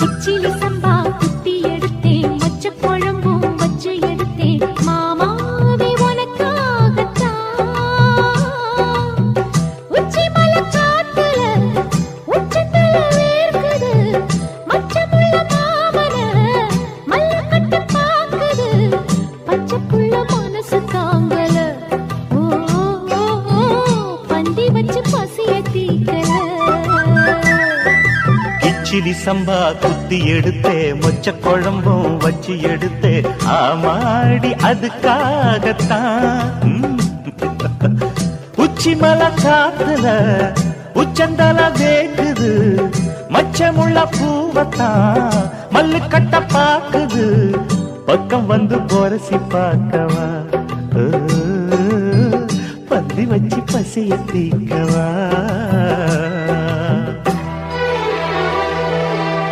கிச்சிலி சம்பா குத்தி எடுத்தேன், மொச்ச குழம்பும் வச்சு எடுத்தேன், மாமாவே உனக்காகத்தான். உச்சி மலை காத்துல உச்சத்துல வேர்க்குது, மச்சமுள்ள மாமன மல்லக்கட்டு பாக்குது, பச்சை புள்ள மனசு தாங்கல, ஓ பந்தி வச்சு பசிய தீக்கல. கிச்சிலி சம்பா குத்தி எடுத்தே, மொச்ச குழம்பும் வச்சு எடுத்தே, ஆமாடி அதுக்காகத்தான். உச்சி மலை காத்துல உச்சந்தல வேக்குது, மச்சமுள்ள பூவத்தான் மல்லு கட்ட பாக்குது, பக்கம் வந்து போரசி பார்க்கவா, பந்தி வச்சு பசிய தீக்கவா.